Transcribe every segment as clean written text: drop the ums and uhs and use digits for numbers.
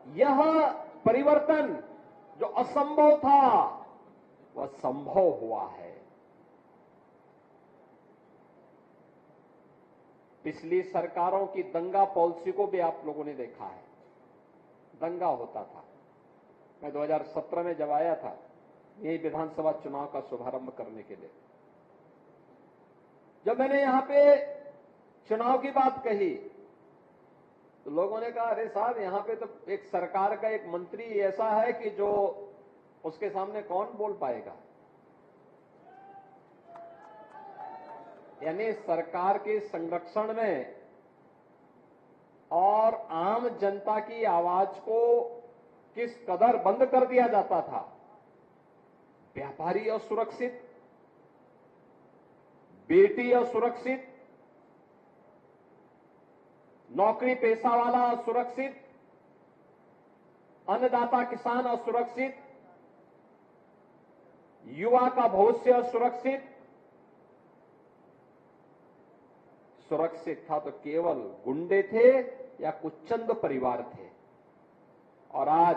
यह परिवर्तन जो असंभव था वह संभव हुआ है। पिछली सरकारों की दंगा पॉलिसी को भी आप लोगों ने देखा है, दंगा होता था। मैं 2017 में जब आया था यही विधानसभा चुनाव का शुभारंभ करने के लिए, जब मैंने यहां पे चुनाव की बात कही तो लोगों ने कहा, अरे साहब यहां पे तो एक सरकार का एक मंत्री ऐसा है कि जो उसके सामने कौन बोल पाएगा। यानी सरकार के संरक्षण में और आम जनता की आवाज को किस कदर बंद कर दिया जाता था। व्यापारी असुरक्षित, बेटी असुरक्षित, नौकरी पेशा वाला असुरक्षित, अन्नदाता किसान असुरक्षित, युवा का भविष्य असुरक्षित। सुरक्षित था तो केवल गुंडे थे या कुछ चंद परिवार थे, और आज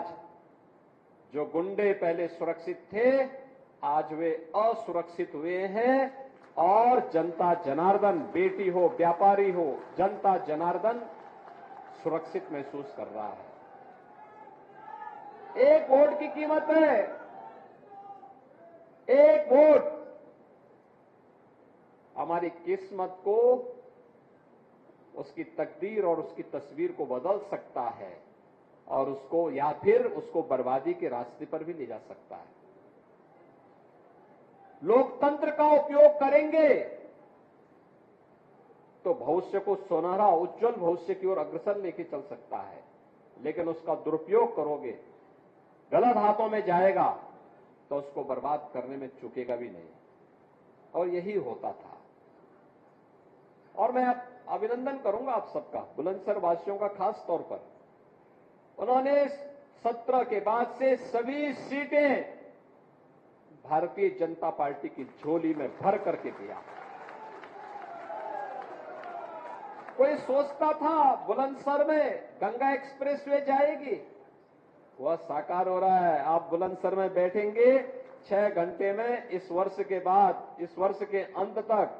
जो गुंडे पहले सुरक्षित थे आज वे असुरक्षित हुए हैं, और जनता जनार्दन, बेटी हो व्यापारी हो, जनता जनार्दन सुरक्षित महसूस कर रहा है। एक वोट की कीमत है, एक वोट हमारी किस्मत को, उसकी तकदीर और उसकी तस्वीर को बदल सकता है, और उसको या फिर उसको बर्बादी के रास्ते पर भी ले जा सकता है। लोकतंत्र का उपयोग करेंगे तो भविष्य को सुनहरा उज्जवल भविष्य की ओर अग्रसर लेके चल सकता है, लेकिन उसका दुरुपयोग करोगे, गलत हाथों में जाएगा तो उसको बर्बाद करने में चूकेगा भी नहीं। और यही होता था। और मैं अभिनंदन करूंगा आप सबका, बुलंदशहर वासियों का खास तौर पर। उन्होंने सत्र के बाद से सभी सीटें भारतीय जनता पार्टी की झोली में भर करके दिया। कोई सोचता था बुलंदशहर में गंगा एक्सप्रेसवे जाएगी, वह साकार हो रहा है। आप बुलंदशहर में बैठेंगे 6 घंटे में। इस वर्ष के बाद, इस वर्ष के अंत तक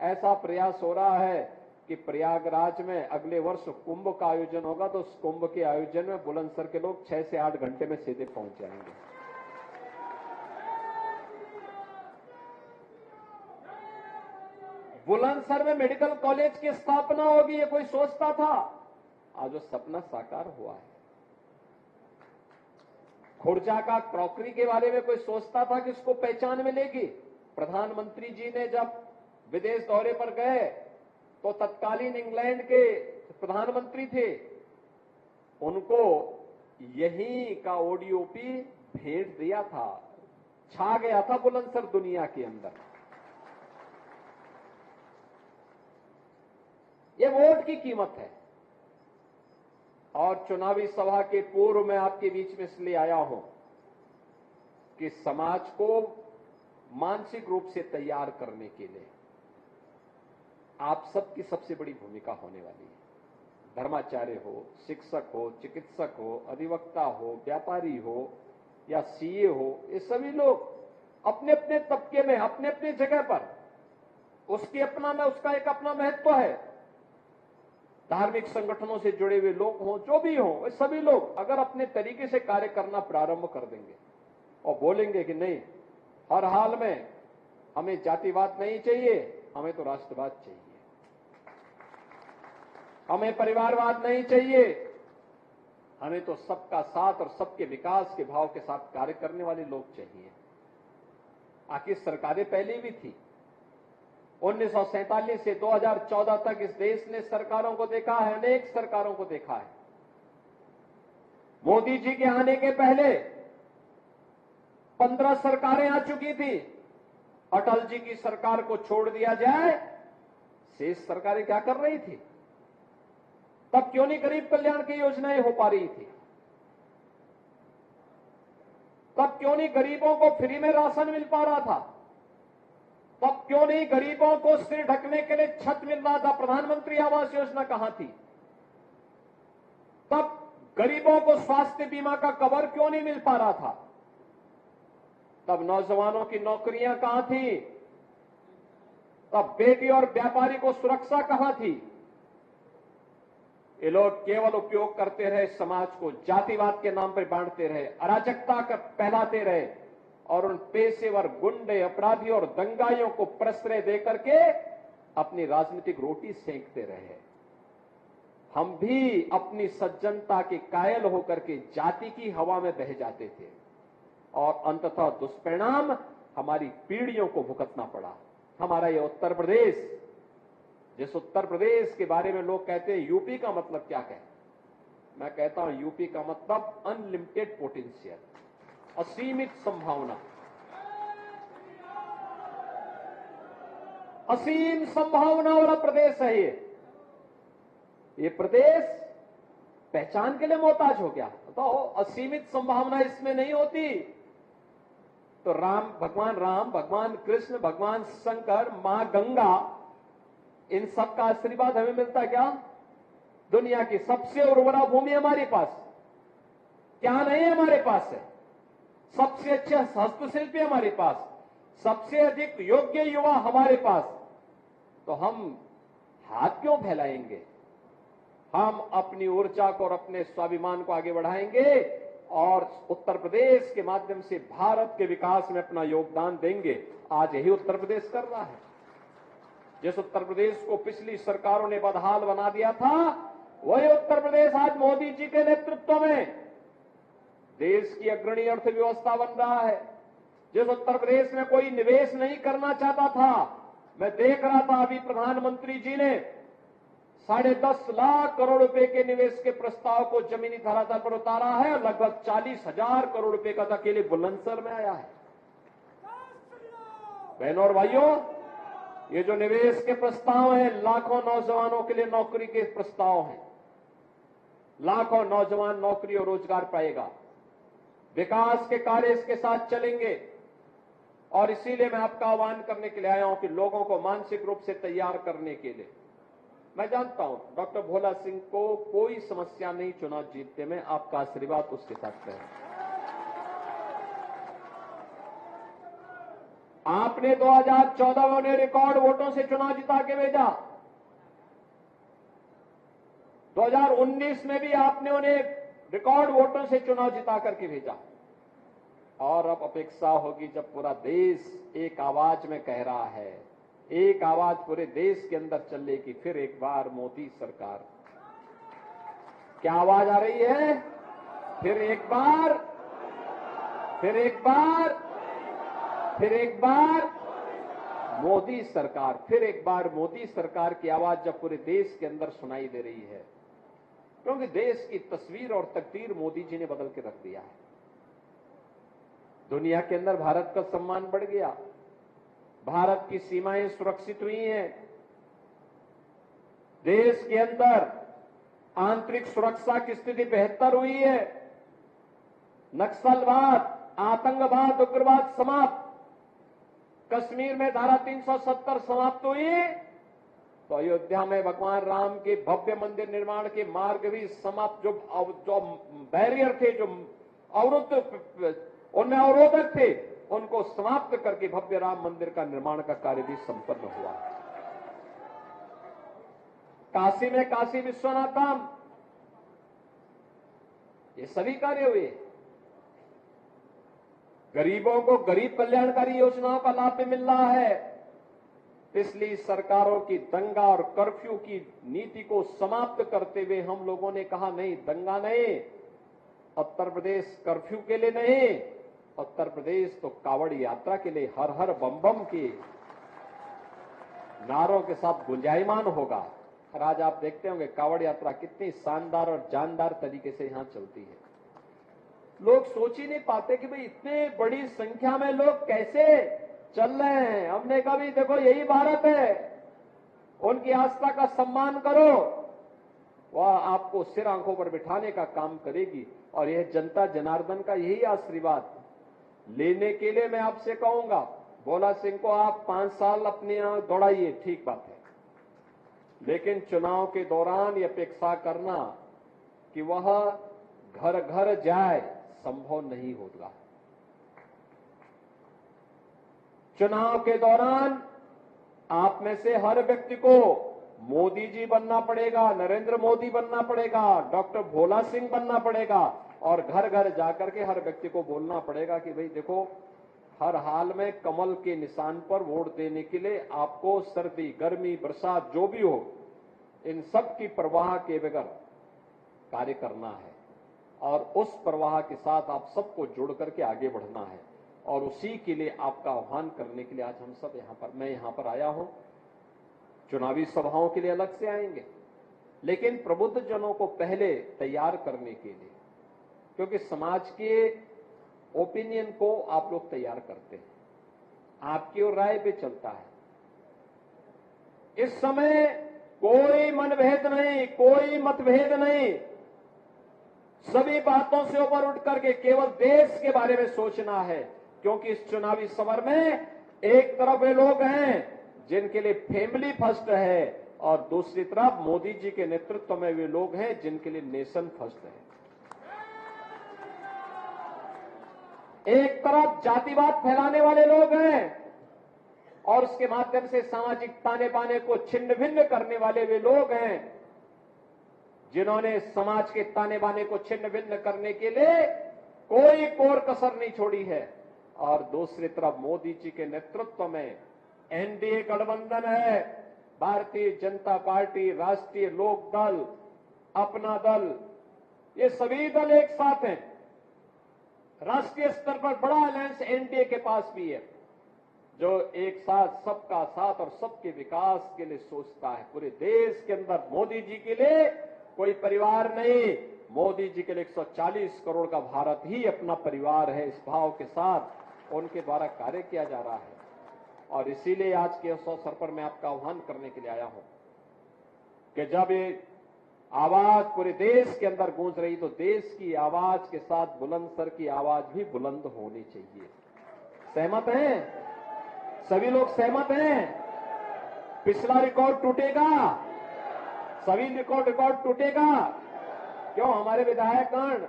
ऐसा प्रयास हो रहा है कि प्रयागराज में अगले वर्ष कुंभ का आयोजन होगा, तो उस कुंभ के आयोजन में बुलंदशहर के लोग 6 से 8 घंटे में सीधे पहुंच जाएंगे। बुलंदशहर में मेडिकल कॉलेज की स्थापना होगी, ये कोई सोचता था? आज वो सपना साकार हुआ है। खुर्जा का क्रॉकरी के बारे में कोई सोचता था कि इसको पहचान मिलेगी? प्रधानमंत्री जी ने जब विदेश दौरे पर गए तो तत्कालीन इंग्लैंड के प्रधानमंत्री थे, उनको यही का ओडीओपी भेंट दिया था। छा गया था बुलंदशहर दुनिया के अंदर। ये वोट की कीमत है। और चुनावी सभा के पूर्व में आपके बीच में इसलिए आया हूं कि समाज को मानसिक रूप से तैयार करने के लिए आप सबकी सबसे बड़ी भूमिका होने वाली है। धर्माचार्य हो, शिक्षक हो, चिकित्सक हो, अधिवक्ता हो, व्यापारी हो या सीए हो, ये सभी लोग अपने अपने तबके में, अपने अपने जगह पर, उसका एक अपना महत्व है। धार्मिक संगठनों से जुड़े हुए लोग हों, जो भी हों, वे सभी लोग अगर अपने तरीके से कार्य करना प्रारंभ कर देंगे और बोलेंगे कि नहीं, हर हाल में हमें जातिवाद नहीं चाहिए, हमें तो राष्ट्रवाद चाहिए, हमें परिवारवाद नहीं चाहिए, हमें तो सबका साथ और सबके विकास के भाव के साथ कार्य करने वाले लोग चाहिए। आखिर सरकारें पहले भी थी। 1947 से 2014 तक इस देश ने सरकारों को देखा है, अनेक सरकारों को देखा है। मोदी जी के आने के पहले 15 सरकारें आ चुकी थी। अटल जी की सरकार को छोड़ दिया जाए, शेष सरकारें क्या कर रही थी? तब क्यों नहीं गरीब कल्याण की योजनाएं हो पा रही थी? तब क्यों नहीं गरीबों को फ्री में राशन मिल पा रहा था? तब क्यों नहीं गरीबों को सिर ढकने के लिए छत मिल रहा था? प्रधानमंत्री आवास योजना कहां थी? तब गरीबों को स्वास्थ्य बीमा का कवर क्यों नहीं मिल पा रहा था? तब नौजवानों की नौकरियां कहां थी? तब बेटी और व्यापारी को सुरक्षा कहां थी? ये लोग केवल उपयोग करते रहे, समाज को जातिवाद के नाम पर बांटते रहे, अराजकता कर फैलाते रहे और उन पेशेवर गुंडे, अपराधियों और दंगाइयों को प्रश्रय देकर के अपनी राजनीतिक रोटी सेंकते रहे। हम भी अपनी सज्जनता के कायल होकर के जाति की हवा में बह जाते थे और अंततः दुष्परिणाम हमारी पीढ़ियों को भुगतना पड़ा। हमारा ये उत्तर प्रदेश, जिस उत्तर प्रदेश के बारे में लोग कहते हैं यूपी का मतलब क्या कहते, मैं कहता हूं यूपी का मतलब अनलिमिटेड पोटेंशियल, असीमित संभावना, असीम संभावना वाला प्रदेश है ये प्रदेश पहचान के लिए मोहताज हो गया। तो असीमित संभावना इसमें नहीं होती तो भगवान राम, भगवान कृष्ण, भगवान शंकर, मां गंगा, इन सब का आशीर्वाद हमें मिलता क्या? दुनिया की सबसे उर्वरा भूमि हमारे पास क्या नहीं हमारे पास है? सबसे अच्छे हस्तशिल्पी हमारे पास, सबसे अधिक योग्य युवा हमारे पास, तो हम हाथ क्यों फैलाएंगे? हम अपनी ऊर्जा को और अपने स्वाभिमान को आगे बढ़ाएंगे और उत्तर प्रदेश के माध्यम से भारत के विकास में अपना योगदान देंगे। आज यही उत्तर प्रदेश कर रहा है। जिस उत्तर प्रदेश को पिछली सरकारों ने बदहाल बना दिया था, वही उत्तर प्रदेश आज मोदी जी के नेतृत्व में देश की अग्रणी अर्थव्यवस्था बन रहा है। जिस उत्तर प्रदेश में कोई निवेश नहीं करना चाहता था, मैं देख रहा था अभी प्रधानमंत्री जी ने 10.5 लाख करोड़ रुपए के निवेश के प्रस्ताव को जमीनी धरातल पर उतारा है। लगभग 40,000 करोड़ रुपए का अकेले बुलंदशहर में आया है। बहनों और भाइयों, ये जो निवेश के प्रस्ताव हैं, लाखों नौजवानों के लिए नौकरी के प्रस्ताव हैं। लाखों नौजवान नौकरी और रोजगार पाएगा। विकास के कार्य इसके साथ चलेंगे और इसीलिए मैं आपका आह्वान करने के लिए आया हूं कि लोगों को मानसिक रूप से तैयार करने के लिए। मैं जानता हूं डॉक्टर भोला सिंह को कोई समस्या नहीं चुनाव जीतने में, आपका आशीर्वाद उसके साथ है। आपने 2014 में उन्हें रिकॉर्ड वोटों से चुनाव जिता के भेजा। 2019 में भी आपने उन्हें रिकॉर्ड वोटों से चुनाव जिता करके भेजा और अब अपेक्षा होगी जब पूरा देश एक आवाज में कह रहा है, एक आवाज पूरे देश के अंदर चलेगी, फिर एक बार मोदी सरकार। क्या आवाज आ रही है? फिर एक बार, फिर एक बार, फिर एक बार मोदी सरकार, फिर एक बार मोदी सरकार की आवाज जब पूरे देश के अंदर सुनाई दे रही है, क्योंकि देश की तस्वीर और तकदीर मोदी जी ने बदल के रख दिया है। दुनिया के अंदर भारत का सम्मान बढ़ गया, भारत की सीमाएं सुरक्षित हुई हैं, देश के अंदर आंतरिक सुरक्षा की स्थिति बेहतर हुई है, नक्सलवाद, आतंकवाद, उग्रवाद समाप्त, कश्मीर में धारा 370 समाप्त हुई, तो अयोध्या में भगवान राम के भव्य मंदिर निर्माण के मार्ग भी समाप्त, जो बैरियर थे, जो अवरुद्ध, उनमें अवरोधक थे, उनको समाप्त करके भव्य राम मंदिर का निर्माण का कार्य भी संपन्न हुआ। काशी में काशी विश्वनाथ धाम, ये सभी कार्य हुए। गरीबों को गरीब कल्याणकारी योजनाओं का लाभ भी मिल रहा है। पिछली सरकारों की दंगा और कर्फ्यू की नीति को समाप्त करते हुए हम लोगों ने कहा नहीं, दंगा नहीं, उत्तर प्रदेश कर्फ्यू के लिए नहीं, उत्तर प्रदेश तो कावड़ यात्रा के लिए हर हर बम बम के नारों के साथ गुंजायमान होगा। और आज आप देखते होंगे कावड़ यात्रा कितनी शानदार और जानदार तरीके से यहां चलती है। लोग सोच ही नहीं पाते कि भाई इतने बड़ी संख्या में लोग कैसे चल रहे हैं। हमने कहा भी देखो यही भारत है, उनकी आस्था का सम्मान करो, वह आपको सिर आंखों पर बिठाने का काम करेगी। और यह जनता जनार्दन का यही आशीर्वाद लेने के लिए मैं आपसे कहूंगा, भोला सिंह को आप 5 साल अपने यहां दौड़ाइए, ठीक बात है, लेकिन चुनाव के दौरान ये अपेक्षा करना कि वह घर घर जाए संभव नहीं होगा। चुनाव के दौरान आप में से हर व्यक्ति को मोदी जी बनना पड़ेगा, नरेंद्र मोदी बनना पड़ेगा, डॉक्टर भोला सिंह बनना पड़ेगा और घर घर जाकर के हर व्यक्ति को बोलना पड़ेगा कि भाई देखो, हर हाल में कमल के निशान पर वोट देने के लिए आपको सर्दी, गर्मी, बरसात जो भी हो, इन सब की परवाह के बगैर कार्य करना है और उस परवाह के साथ आप सबको जोड़ करके आगे बढ़ना है और उसी के लिए आपका आह्वान करने के लिए आज हम सब मैं यहां पर आया हूं। चुनावी सभाओं के लिए अलग से आएंगे, लेकिन प्रबुद्ध जनों को पहले तैयार करने के लिए, क्योंकि समाज के ओपिनियन को आप लोग तैयार करते हैं, आपकी और राय पे चलता है। इस समय कोई मनभेद नहीं, कोई मतभेद नहीं, सभी बातों से ऊपर उठ करके केवल देश के बारे में सोचना है, क्योंकि इस चुनावी समर में एक तरफ वे लोग हैं जिनके लिए फैमिली फर्स्ट है और दूसरी तरफ मोदी जी के नेतृत्व में वे लोग हैं जिनके लिए नेशन फर्स्ट है। एक तरफ जातिवाद फैलाने वाले लोग हैं और उसके माध्यम से सामाजिक ताने बाने को छिन्न भिन्न करने वाले वे लोग हैं जिन्होंने समाज के ताने बाने को छिन्न भिन्न करने के लिए कोई कोर कसर नहीं छोड़ी है। और दूसरी तरफ मोदी जी के नेतृत्व में एनडीए गठबंधन है, भारतीय जनता पार्टी, राष्ट्रीय लोक दल, अपना दल, ये सभी दल एक साथ हैं। राष्ट्रीय स्तर पर बड़ा अलायंस एनडीए के पास भी है जो एक साथ सबका साथ और सबके विकास के लिए सोचता है। पूरे देश के अंदर मोदी जी के लिए कोई परिवार नहीं, मोदी जी के लिए 140 करोड़ का भारत ही अपना परिवार है। इस भाव के साथ उनके द्वारा कार्य किया जा रहा है और इसीलिए आज के इस अवसर पर मैं आपका आह्वान करने के लिए आया हूं कि जब ये आवाज पूरे देश के अंदर गूंज रही तो देश की आवाज के साथ बुलंदशहर की आवाज भी बुलंद होनी चाहिए। सहमत हैं? सभी लोग सहमत हैं? पिछला रिकॉर्ड टूटेगा, सभी रिकॉर्ड टूटेगा। क्यों? हमारे विधायकगण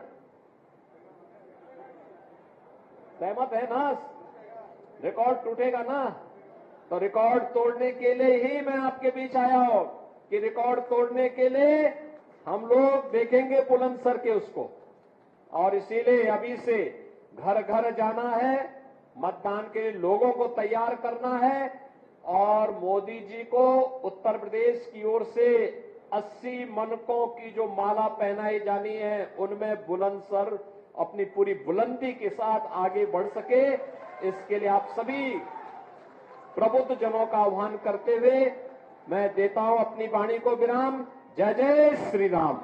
सहमत है ना? रिकॉर्ड टूटेगा ना? तो रिकॉर्ड तोड़ने के लिए ही मैं आपके बीच आया हूं कि रिकॉर्ड तोड़ने के लिए हम लोग देखेंगे बुलंदशहर के उसको। और इसीलिए अभी से घर घर जाना है, मतदान के लिए लोगों को तैयार करना है और मोदी जी को उत्तर प्रदेश की ओर से 80 मनकों की जो माला पहनाई जानी है उनमें बुलंदशहर अपनी पूरी बुलंदी के साथ आगे बढ़ सके, इसके लिए आप सभी प्रबुद्ध जनों का आह्वान करते हुए मैं देता हूं अपनी वाणी को विराम। जय जय श्री राम।